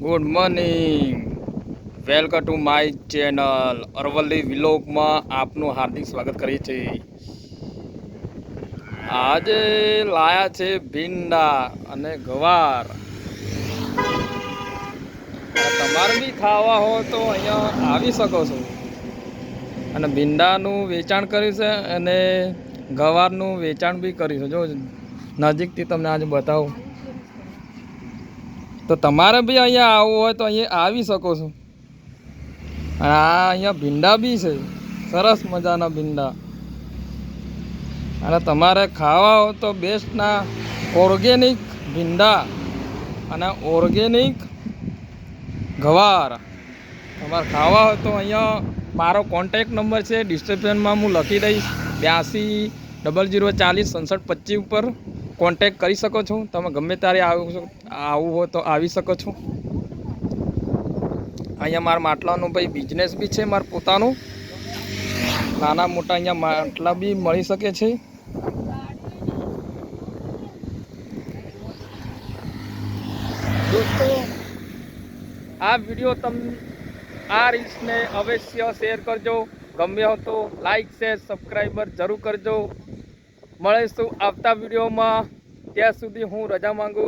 Good morning, welcome to my channel Aravalli વિલોગમાં આપનું હાર્દિક સ્વાગત કરીએ છીએ। આજે લાયા છે ભીંડા અને ગવાર। તમારે બી ખાવા હોય તો અહીંયા આવી શકો છો। અને ભીંડાનું વેચાણ કર્યું છે અને ગવારનું વેચાણ બી કર્યું છે। જો નજીકથી તમને આજે બતાવું તો તમારે બી અહીંયા આવવું હોય તો અહીંયા આવી શકો છો। અને આ અહીંયા ભીંડા બી છે, સરસ મજાના ભીંડા। અને તમારે ખાવા હોય તો બેસ્ટના ઓર્ગેનિક ભીંડા અને ઓર્ગેનિક ગવાર તમારે ખાવા હોય તો અહીંયા મારો કોન્ટેક નંબર છે ડિસ્ક્રિપ્શનમાં હું લખી દઈશ। 82 00 40 67 25 ઉપર કોન્ટેક કરી શકો છો। તમે ગમે ત્યારે આવવું હોય તો આવી શકો છો। અહીંયા મારા માટલાનું ભાઈ બિઝનેસ બી છે, મારું પોતાનું નાના મોટા અહીંયા માટલા બી મળી શકે છે। દોસ્તો, આ વિડીયો આ રીલ્સને અવશ્ય શેર કરજો। ગમે હો તો લાઈક શેર સબસ્ક્રાઈબર જરૂર કરજો। મળીશું આવતા વિડીયોમાં, ત્યાં સુધી હું રજા માંગુ।